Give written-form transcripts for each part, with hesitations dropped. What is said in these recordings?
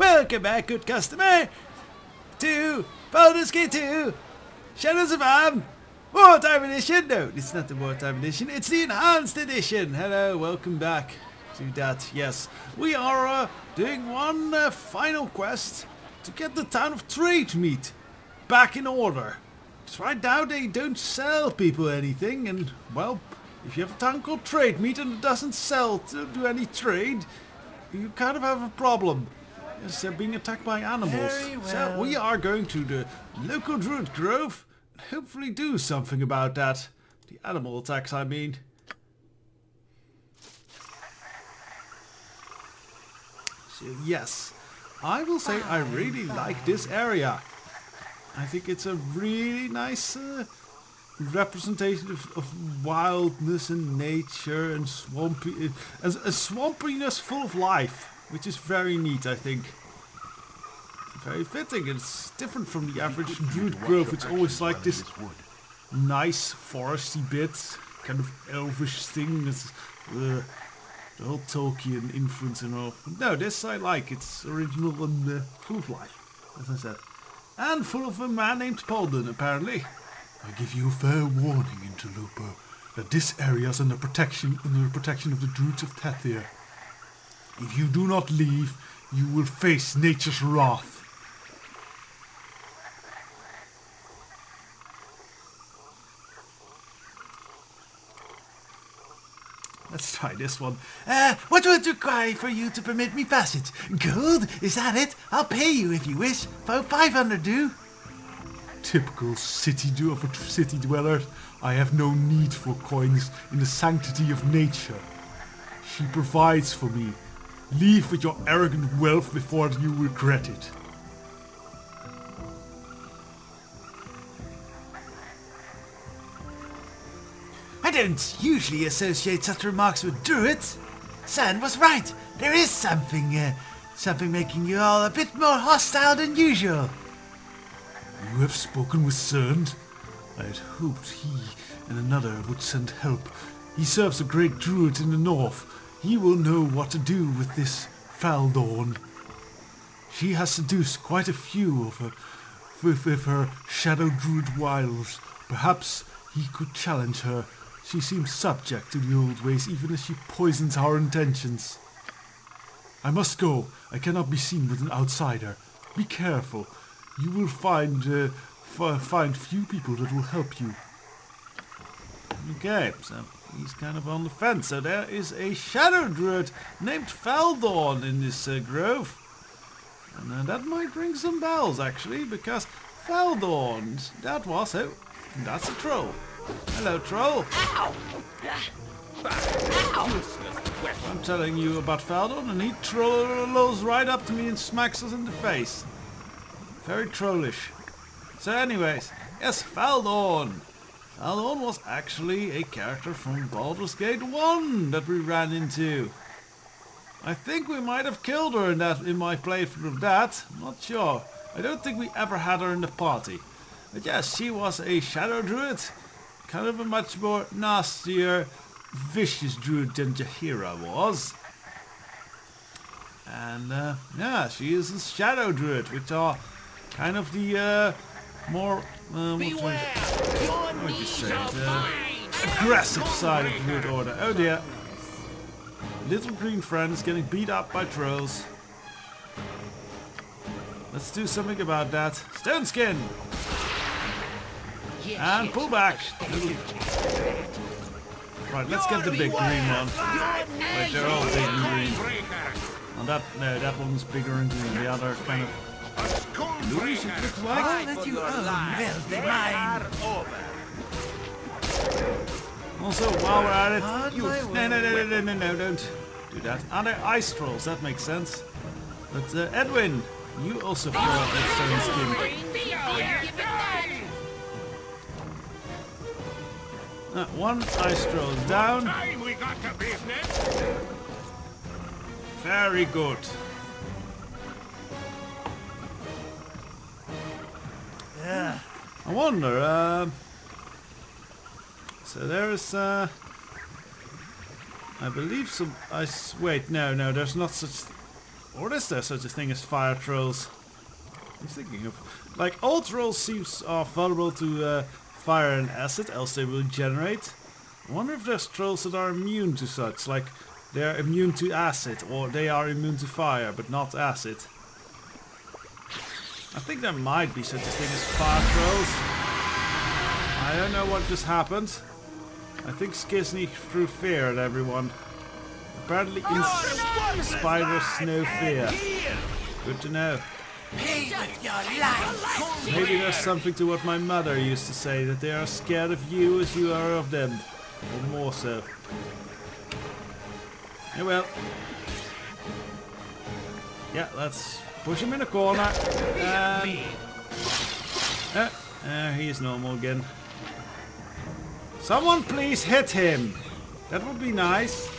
Welcome back, good customer, to Baldur's Gate 2, Shadows of Arm, Wartime Edition. No, it's not the Wartime Edition, it's the Enhanced Edition. Hello, welcome back to that. Yes, we are doing one final quest to get the town of Trade Meat back in order. Because right now they don't sell people anything, and well, if you have a town called Trade Meat and it doesn't sell to do any trade, you kind of have a problem. Yes, they're being attacked by animals. Very well. So we are going to the local druid grove and hopefully do something about that. The animal attacks, I mean. So yes, I will say I really like this area. I think it's a really nice representation of wildness and nature and swampy, a swampiness full of life, which is very neat, I think. Very fitting. It's different from the average druid grove. It's always like this nice foresty bit, kind of elvish thing. That's the whole Tolkien influence and all. No, this I like. It's original and full of life, as I said. And full of a man named Baldur, apparently. I give you a fair warning, interloper, that this area is under protection of the Druids of Tethir. If you do not leave, you will face nature's wrath. Let's try this one. What would require for you to permit me passage? Gold? Is that it? I'll pay you if you wish. 500 do. Typical city dweller. I have no need for coins in the sanctity of nature. She provides for me. Leave with your arrogant wealth before you regret it. I don't usually associate such remarks with druids. Sand was right. There is something making you all a bit more hostile than usual. You have spoken with Cern? I had hoped he and another would send help. He serves a great druid in the north. He will know what to do with this Baldur. She has seduced quite a few of her with her shadow druid wiles. Perhaps he could challenge her. She seems subject to the old ways, even as she poisons our intentions. I must go. I cannot be seen with an outsider. Be careful. You will find few people that will help you. Okay, so he's kind of on the fence. So there is a shadow druid named Baldur in this grove. And that might ring some bells, actually, because Baldur, that's a troll. Hello, troll. Ow! Ow! I'm telling you about Baldur, and he trolls right up to me and smacks us in the face. Very trollish. So anyways, yes, Baldur. Baldur was actually a character from Baldur's Gate 1 that we ran into. I think we might have killed her in my playthrough of that. I'm not sure. I don't think we ever had her in the party. But yes, she was a shadow druid. Kind of a much more nastier, vicious druid than Jaheira was. And yeah, she is a shadow druid, which are kind of the more aggressive side of the druid order. Oh dear. Little green friend is getting beat up by trolls. Let's do something about that. Stone skin! And pull back. Right, let's get the big green one. Wait, they're all big and green. Oh, that one's bigger and green. The other kind of bluish, it looks like. All that you own will be mine. Also, while we're at it, no, don't do that. Are there ice trolls? That makes sense. But Edwin, you also fill out that stone skin. One ice troll is down. Very good. Yeah. I wonder, so there is, I believe some ice, wait, no, there's not such, Or is there such a thing as fire trolls? I'm thinking of... Like, all trolls seems are vulnerable to fire and acid, else they will regenerate. I wonder if there's trolls that are immune to such, like they're immune to acid, or they are immune to fire, but not acid. I think there might be such a thing as fire trolls. I don't know what just happened. I think Skizny threw fear at everyone. Apparently spiders no fear. Good to know. Pay with your life. Maybe there's something to what my mother used to say, that they are scared of you as you are of them. Or more so. Yeah, well. Yeah, let's push him in a corner. And... he's normal again. Someone please hit him! That would be nice.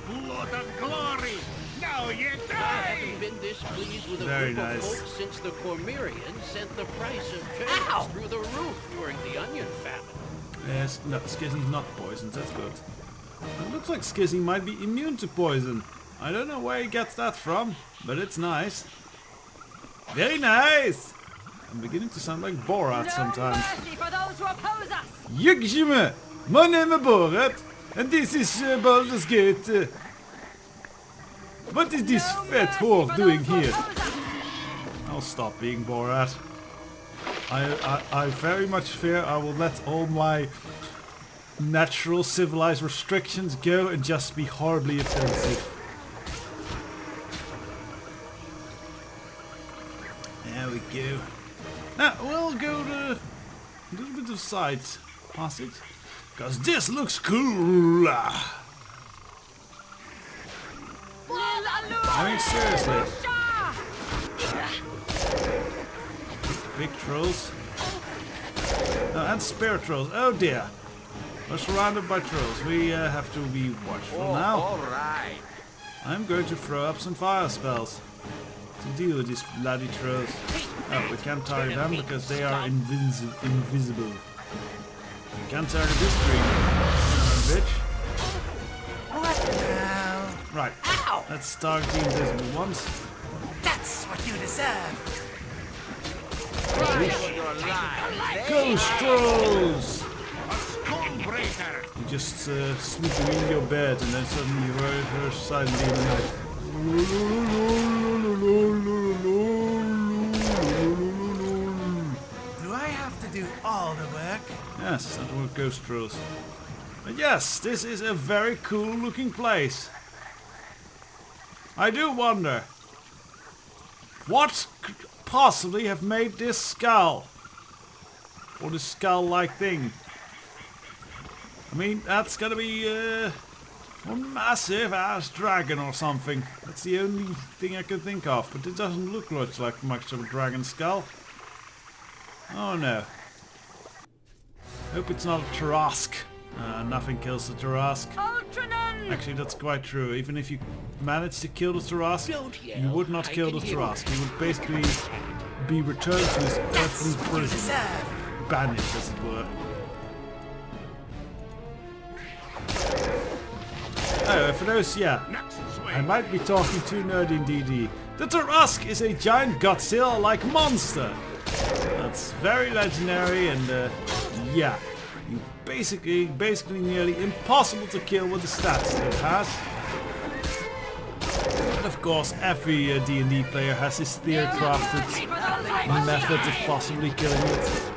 Blood of glory! Now you die! Haven't been displeased with a Very group nice. of folks since the Cormyreans sent the price of cherries through the roof during the onion famine. Yes, no, Skizzy's not poisoned, that's good. It looks like Skizzy might be immune to poison. I don't know where he gets that from, but it's nice. Very nice! I'm beginning to sound like Borat sometimes. mercy for those who oppose us. Yugzhime! My name is Borat, and this is Baldur's Gate. What is this fat whore doing here? I'll stop being Borat. I very much fear I will let all my natural civilized restrictions go and just be horribly offensive. There we go. Now we'll go to a little bit of side passage, because this looks cool. I mean, seriously. Big trolls. Oh, and spirit trolls. Oh dear. We're surrounded by trolls. We have to be watchful now. Alright. I'm going to throw up some fire spells to deal with these bloody trolls. Oh, we can't target them because they are invisible. We can't target this green son of a bitch. What now? Right. Let's target the invisible ones. That's what you deserve. Cry for your life. Ghost trolls! A stonebreaker. You just sleeping in your bed and then suddenly you hear her silently in the night. Do I have to do all the work? Yes, that were ghost trolls. But yes, this is a very cool looking place. I do wonder, what could possibly have made this skull? Or this skull-like thing? I mean, that's gotta be a massive ass dragon or something. That's the only thing I can think of, but it doesn't look much of a dragon skull. Oh no. Hope it's not a Tarask. Nothing kills the Tarask. Ultranon! Actually, that's quite true. Even if you managed to kill the Tarask, Don't yell. you would not I kill can the hear Tarask. He would basically be returned to his earthly What you prison. deserve. Banished, as it were. Oh, for those, yeah. I might be talking too nerdy in DD. The Tarask is a giant Godzilla-like monster. That's very legendary and, yeah. You basically nearly impossible to kill with the stats that it has. And of course, every D&D player has his theory-crafted method of possibly killing it.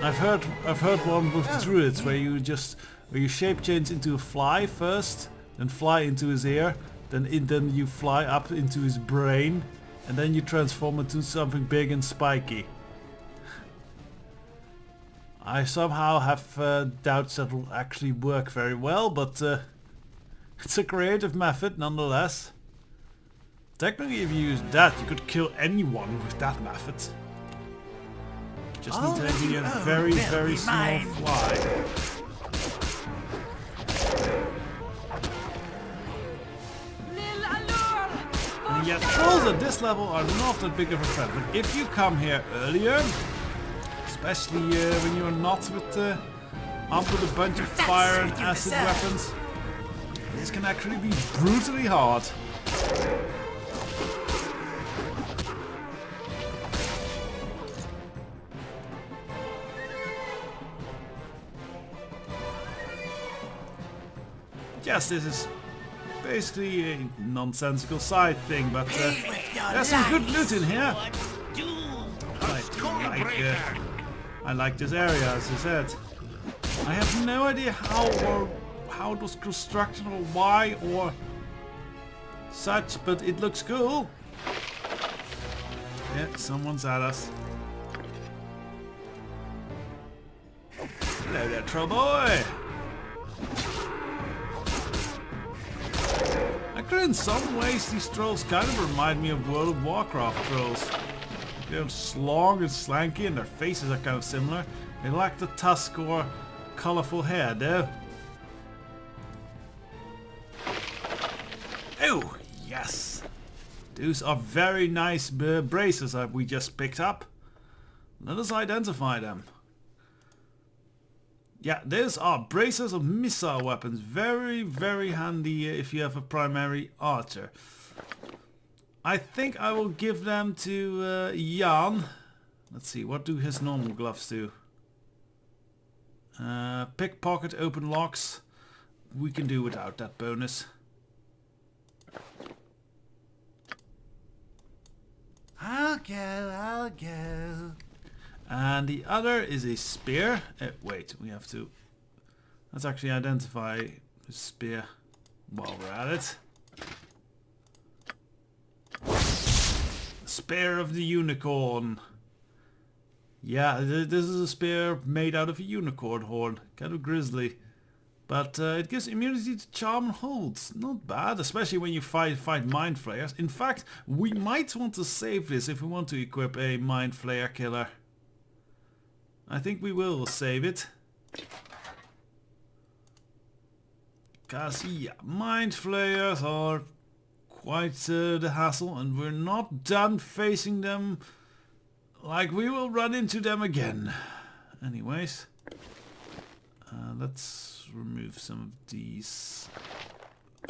I've heard one with druids where you shape change into a fly first, then fly into his ear, then you fly up into his brain, and then you transform into something big and spiky. I somehow have doubts that will actually work very well, but it's a creative method nonetheless. Technically, if you use that, you could kill anyone with that method. Just need to be a very, very small fly. And yet, trolls at this level are not that big of a threat, but if you come here earlier, especially when you're not armed with a bunch of fire and acid weapons, this can actually be brutally hard. guess this is basically a nonsensical side thing, but there's some good loot in here. I like this area, as I said. I have no idea how it was constructed or why or such, but it looks cool. Yeah, someone's at us. Hello there, troll boy. Actually, in some ways, these trolls kind of remind me of World of Warcraft trolls. They're long and slanky, and their faces are kind of similar. They lack the tusk or colorful hair, though. Oh, yes! Those are very nice braces that we just picked up. Let us identify them. Yeah, those are braces of missile weapons. Very, very handy if you have a primary archer. I think I will give them to Jan. Let's see, what do his normal gloves do? Pickpocket, open locks. We can do without that bonus. I'll go. And the other is a spear. Wait, we have to... Let's actually identify the spear while we're at it. Spear of the unicorn. Yeah, this is a spear made out of a unicorn horn. Kind of grisly. But it gives immunity to charm and holds. Not bad, especially when you fight mind flayers. In fact, we might want to save this if we want to equip a mind flayer killer. I think we will save it. Cause yeah, mind flayers are quite the hassle, and we're not done facing them. Like, we will run into them again. Anyways, let's remove some of these.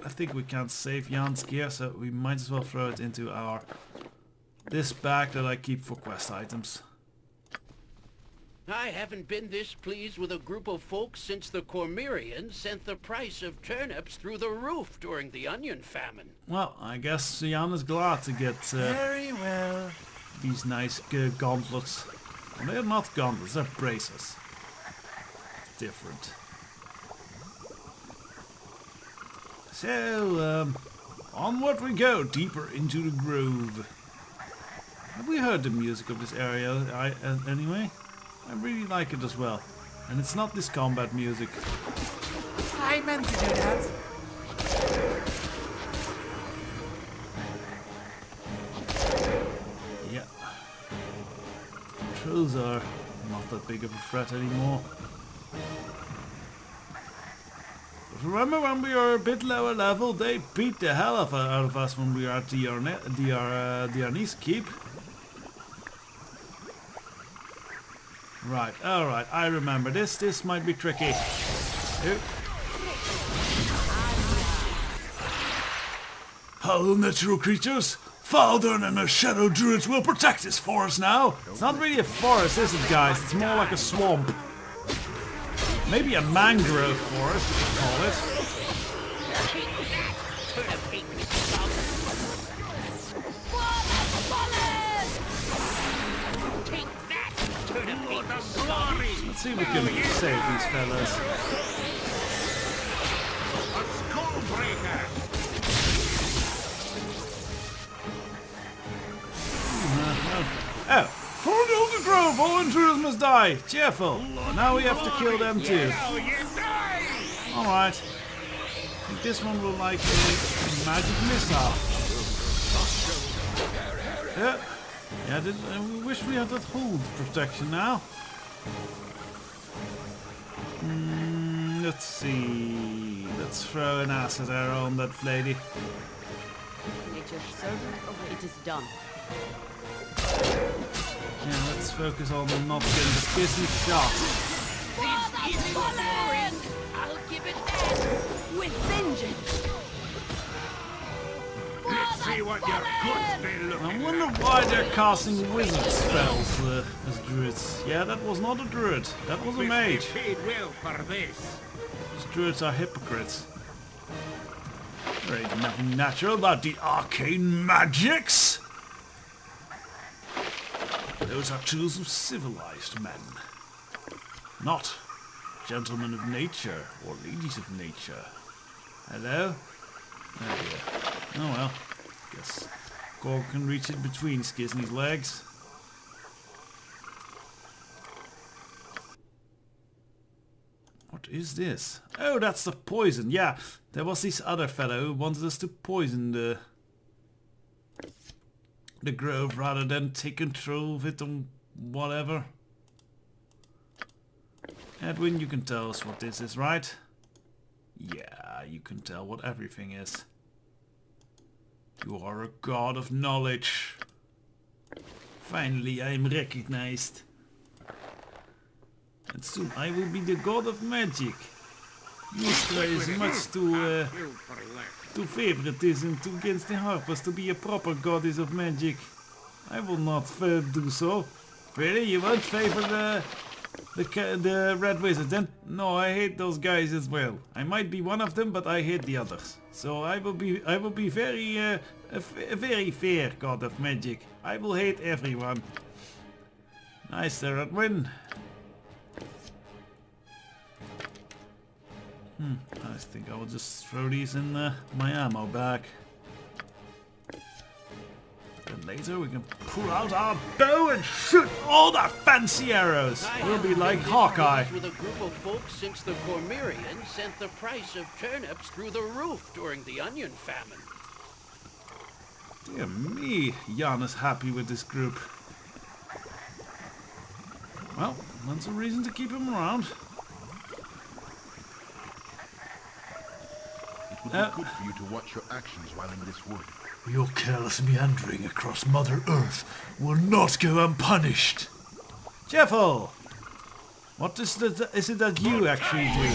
I think we can't save Jan's gear, so we might as well throw it into this bag that I keep for quest items. I haven't been this pleased with a group of folks since the Cormyreans sent the price of turnips through the roof during the onion famine. Well, I guess Jan is glad to get Very well. these nice gauntlets. Well, they're not gauntlets, they're braces. It's different. So, onward we go, deeper into the grove. Have we heard the music of this area anyway? I really like it as well. And it's not this combat music. I meant to do that. Yeah. Trolls are not that big of a threat anymore. But remember when we were a bit lower level, they beat the hell out of us when we were at Diarni's Keep. Right, alright, I remember this. This might be tricky. Hello, natural creatures. Baldur and the shadow druids will protect this forest now. It's not really a forest, is it, guys? It's more like a swamp. Maybe a mangrove forest, you could call it. Let's see if we can save these fellas. A skull breaker. Oh, for the Elder Grove, all intruders must die. Cheerful. Now we have to kill them too. Now you die. Alright. I think this one will like a magic missile. Yeah. Yeah, we wish we had that hold protection now. Let's see. Let's throw an acid arrow on that lady. Nature's servant, it is done. Yeah, let's focus on not getting the busy shot. I'll give it back with vengeance. Let's see what your goods may look I like. wonder why they're casting wizard spells as druids. Yeah, that was not a druid. That was a We'll be mage. paid well for this. These druids are hypocrites. There ain't nothing natural about the arcane magics. Those are tools of civilized men, not gentlemen of nature or ladies of nature. Hello? Oh dear. Oh well. Guess Gorg can reach it between Skizny's legs. What is this? Oh, that's the poison. Yeah, there was this other fellow who wanted us to poison the grove rather than take control of it or whatever. Edwin, you can tell us what this is, right? Yeah, you can tell what everything is. You are a god of knowledge. Finally, I am recognized. And soon I will be the god of magic. Mystra is much too favoritism to against the harpers to be a proper goddess of magic. I will not do so. Really, you won't favor the red wizard then? No, I hate those guys as well. I might be one of them, but I hate the others. So I will be very a very fair god of magic. I will hate everyone. Nice there, Edwin. I think I will just throw these in my ammo bag. Then later we can pull out our bow and shoot all the fancy arrows. We'll be like Hawkeye. With a group of folks since the Cormyreans sent the price of turnips through the roof during the onion famine. Dear me, Jan is happy with this group. Well, that's a reason to keep him around. It would be good for you to watch your actions while in this wood. Your careless meandering across Mother Earth will not go unpunished. Jeffel! What is it that you actually do?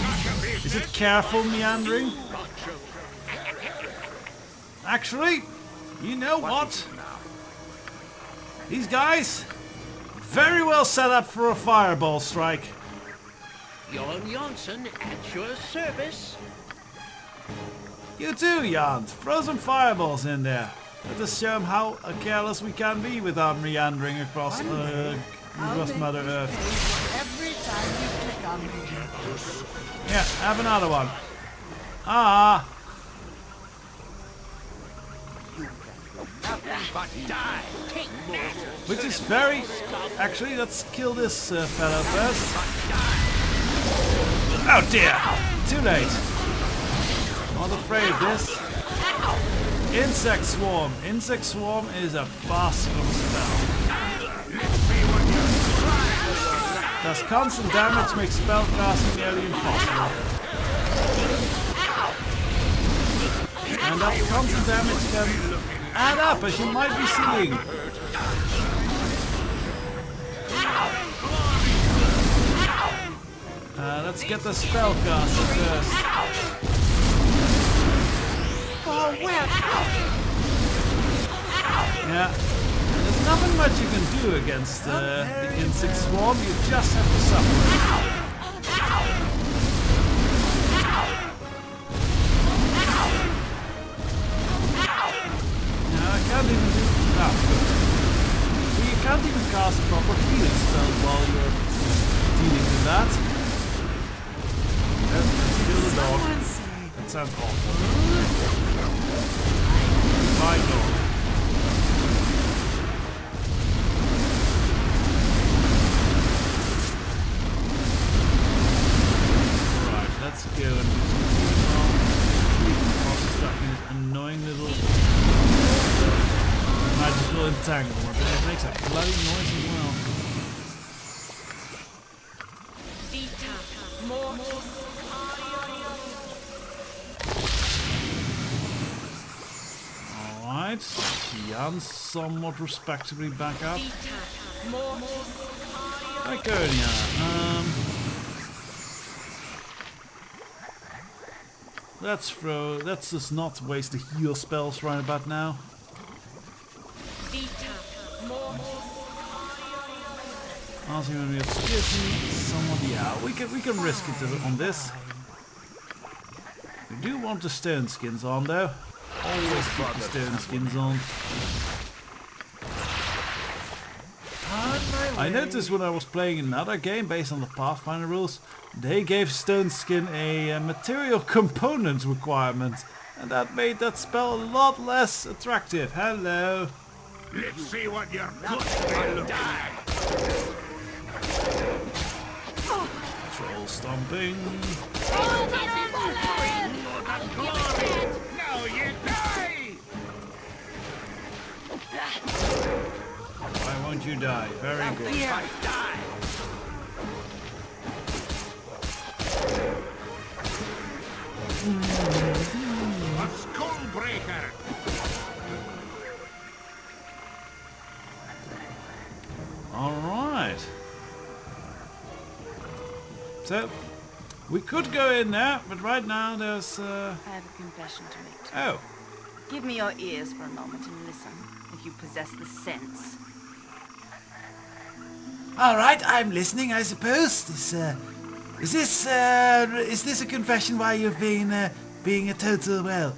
Is it careful meandering? Actually, you know what? These guys, very well set up for a fireball strike. Jan Jansen at your service. You too, Jan. Throw some fireballs in there. Let us show them how careless we can be with our meandering across Mother Earth. Every time you click on me. Yeah, have another one. Ah! Which is very... Actually, let's kill this fellow first. Oh dear! Too late. Not afraid of this. Insect Swarm. Insect Swarm is a bastard spell. Does constant damage, make spellcasting nearly impossible. And that constant damage can add up, as you might be seeing. Let's get the spellcaster first. Yeah, there's nothing much you can do against the insect swarm, you just have to suffer. I can't even do that. So you can't even cast proper healing spells while you're dealing with that. Still the dog. That sounds awful. My dog. Right, let's go and do some healing. Stuck in this annoying little magical entanglement. It makes a bloody noise as well. Alright, Jan somewhat respectably back up. Iconia. Let's just not waste the heal spells right about now. Asking when we have Skizzy, somewhat, yeah, we can risk it on this. We do want the stone skins on though. Always keep the stone skins on. I noticed when I was playing another game based on the Pathfinder rules, they gave stone skin a material component requirement, and that made that spell a lot less attractive. Hello. Let's see what your guts may look like. Troll stomping. Now you die! Why won't you die? Very good. Die! A skull breaker! Alright. So, we could go in there, but right now there's... I have a confession to make. Oh. Give me your ears for a moment and listen, if you possess the sense. All right, I'm listening, I suppose. Is this a confession why you've been being a total, well,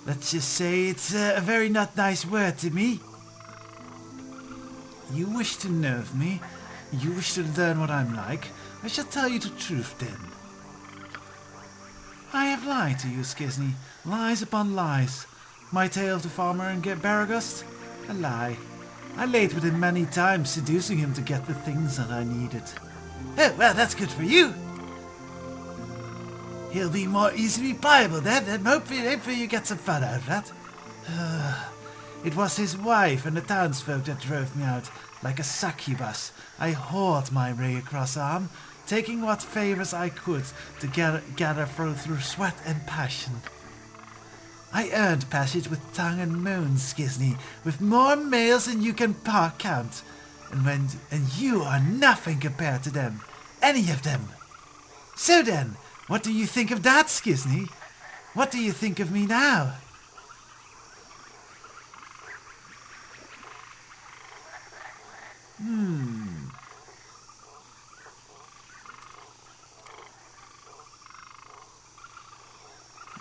let's just say it's a very not nice word to me? You wish to know of me? You wish to learn what I'm like? I shall tell you the truth then. I have lied to you, Skizny. Lies upon lies. My tale of the farmer in Baragust? A lie. I laid with him many times, seducing him to get the things that I needed. Oh, well, that's good for you. He'll be more easily pliable then, and hopefully you get some fun out of that. It was his wife and the townsfolk that drove me out. Like a succubus, I hauled my ray across arm, taking what favors I could to gather through sweat and passion. I earned passage with tongue and moan, Skizny, with more males than you can count, and you are nothing compared to them, any of them. So then, what do you think of that, Skizny? What do you think of me now?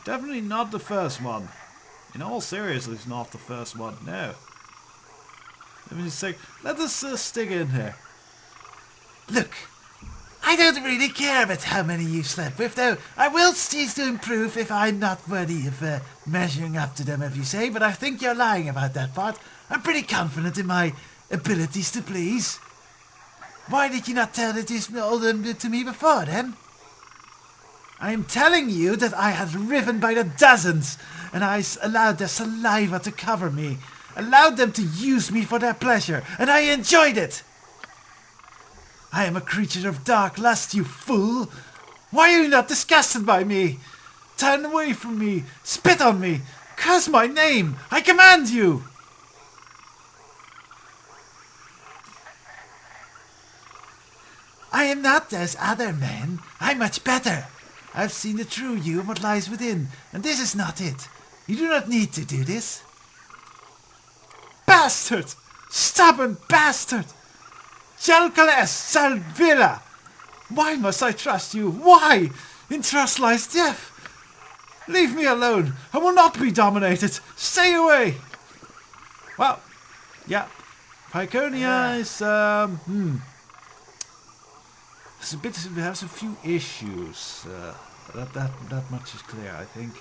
Definitely not the first one. In all seriousness, not the first one, no. Let me just say, let us stick in here. Look, I don't really care about how many you slept with, though I will cease to improve if I'm not worthy of measuring up to them, as you say, but I think you're lying about that part. I'm pretty confident in my abilities to please. Why did you not tell all them to me before, then? I am telling you that I had riven by the dozens, and I allowed their saliva to cover me, allowed them to use me for their pleasure, and I enjoyed it. I am a creature of dark lust, you fool. Why are you not disgusted by me? Turn away from me, spit on me, curse my name, I command you. I am not as other men, I'm much better. I've seen the true you and what lies within, and this is not it. You do not need to do this. Bastard! Stubborn bastard! Jalkales Salvilla! Why must I trust you? Why? In trust lies death. Leave me alone. I will not be dominated. Stay away. Well, yeah. Pyconia is, we have a few issues. That much is clear, I think.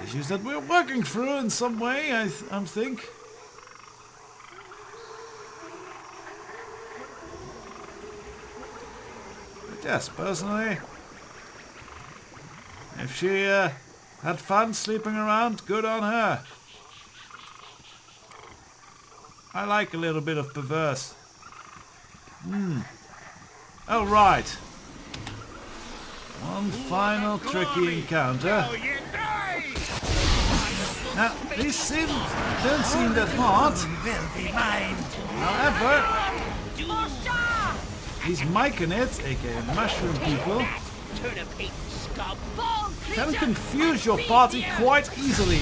Issues that we're working through in some way, I think. But yes, personally, if she had fun sleeping around, good on her. I like a little bit of perverse. Oh, right. One final tricky encounter. Now, these don't seem that hard. However, these myconids, aka mushroom people, can confuse your party quite easily.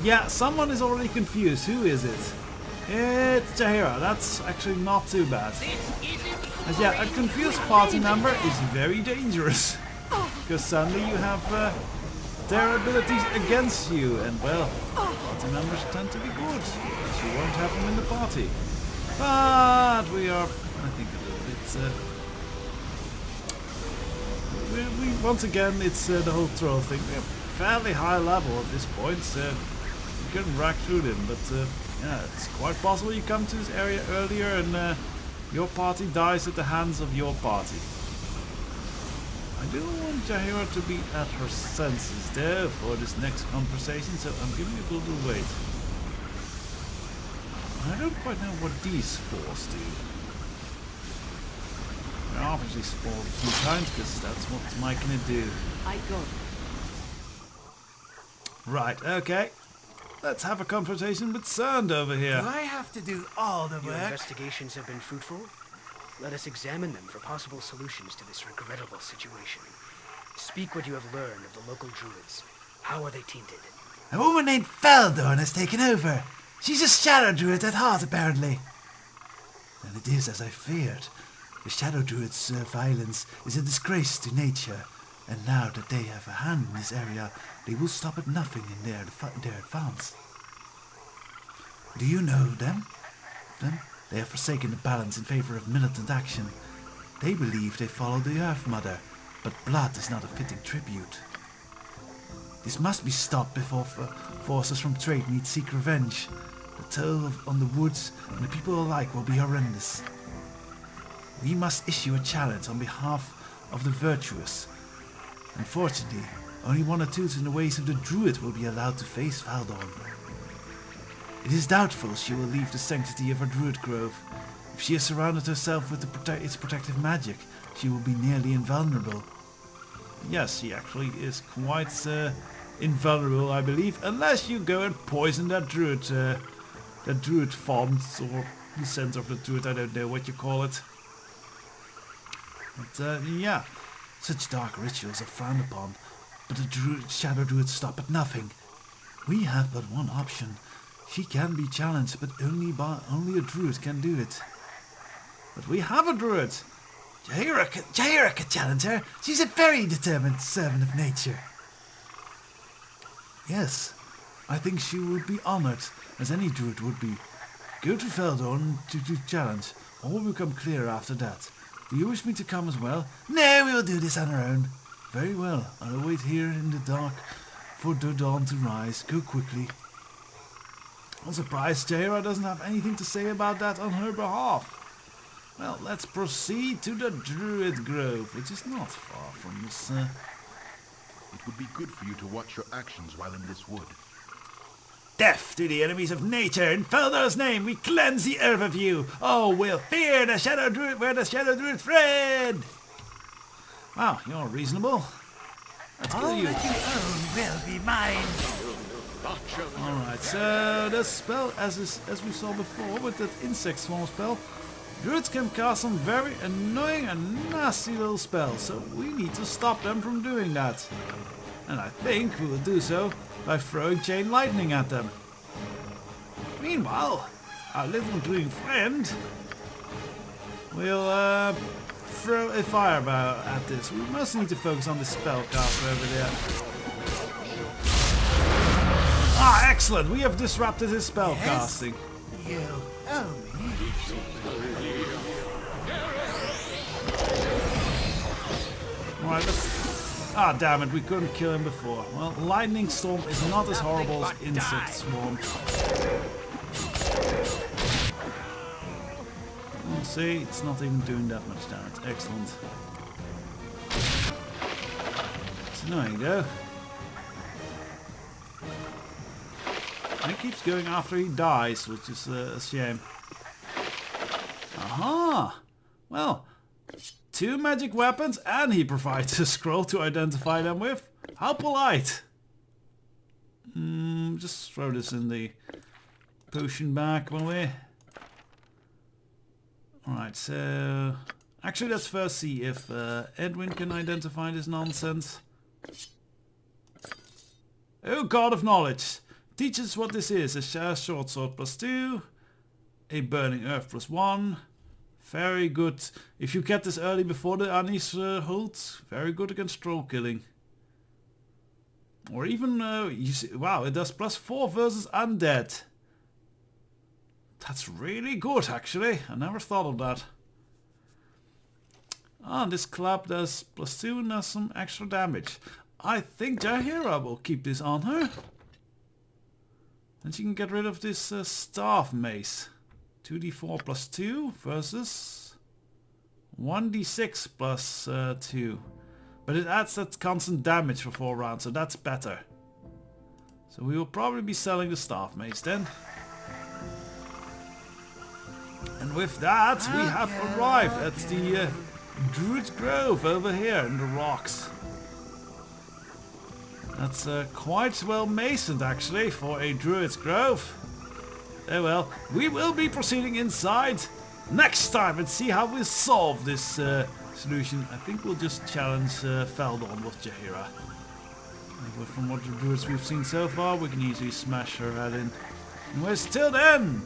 Yeah, someone is already confused. Who is it? It's Jahira. That's actually not too bad. As yeah, a confused party member is very dangerous. because suddenly you have their abilities against you, and well, party members tend to be good, so you won't have them in the party. But we are, I think, a little bit... we once again, it's the whole troll thing. We're fairly high level at this point, so you can rack through them, but yeah, it's quite possible you come to this area earlier and your party dies at the hands of your party. I do want Jaheira to be at her senses there for this next conversation, so I'm giving it a little wait. I don't quite know what these spores do. They're obviously spores of some kind, because that's what Mike can do. I go. Right, okay. Let's have a confrontation with Sand over here. Do I have to do all the Your work? investigations have been fruitful. Let us examine them for possible solutions to this regrettable situation. Speak what you have learned of the local druids. How are they tainted? A woman named Baldur has taken over. She's a shadow druid at heart, apparently. And it is as I feared. The shadow druid's violence is a disgrace to nature, and now that they have a hand in this area, they will stop at nothing in their advance. Do you know them? They have forsaken the balance in favor of militant action. They believe they follow the Earth Mother, but blood is not a fitting tribute. This must be stopped before forces from trade need seek revenge. The toll on the woods and the people alike will be horrendous. We must issue a challenge on behalf of the virtuous. Unfortunately, only one or two in the ways of the druid will be allowed to face Baldur. It is doubtful she will leave the sanctity of her druid grove. If she has surrounded herself with its protective magic, she will be nearly invulnerable. Yes, she actually is quite invulnerable, I believe, unless you go and poison that druid font, or the center of the druid, I don't know what you call it. But yeah, such dark rituals are frowned upon, but the shadow druids stop at nothing. We have but one option. She can be challenged, but only a druid can do it. But we have a druid! Jaheira can challenge her. She's a very determined servant of nature. Yes, I think she would be honored, as any druid would be. Go to Veldorn to challenge. All will become clear after that. Do you wish me to come as well? No, we will do this on our own. Very well. I'll wait here in the dark for the dawn to rise. Go quickly. I'm surprised Jaheira doesn't have anything to say about that on her behalf. Well, let's proceed to the Druid Grove, which is not far from this... It would be good for you to watch your actions while in this wood. Death to the enemies of nature! In Feldor's name, we cleanse the earth of you! Oh, we'll fear the Shadow Druid, we're the Shadow Druid friend! Wow, you're reasonable. Let's kill All you. that you own will be mine. Alright, so the spell, as we saw before with that insect swarm spell, druids can cast some very annoying and nasty little spells, so we need to stop them from doing that. And I think we will do so by throwing chain lightning at them. Meanwhile, our little green friend will throw a fireball at this. We must need to focus on the spellcaster over there. Ah, excellent! We have disrupted his spellcasting. You owe me. Alright, let's... Ah, damn it, we couldn't kill him before. Well, lightning storm is not as horrible as insect swarm. Oh, see, it's not even doing that much damage. Excellent. It's annoying though. And he keeps going after he dies, which is a shame. Aha! Well, 2 magic weapons, and he provides a scroll to identify them with. How polite! Just throw this in the potion bag, will we? Alright, so... Actually, let's first see if Edwin can identify this nonsense. Oh, God of Knowledge! Teach us what this is. A short sword +2. A burning earth +1. Very good. If you get this early before the Anis holds, very good against troll killing. Or even, you see, wow, it does +4 versus undead. That's really good, actually. I never thought of that. Ah, this club does +2 and does some extra damage. I think Jaheira will keep this on her. Then she can get rid of this staff mace. 2d4 +2 versus 1d6 +2. But it adds that constant damage for 4 rounds, so that's better. So we will probably be selling the staff mace then. And with that, we have arrived at the Druid Grove over here in the rocks. That's quite well masoned actually for a Druid's Grove. Oh well, we will be proceeding inside next time and see how we solve this solution. I think we'll just challenge Feldon with Jaheira. But from what the Druids we've seen so far, we can easily smash her head in. Anyways, till then!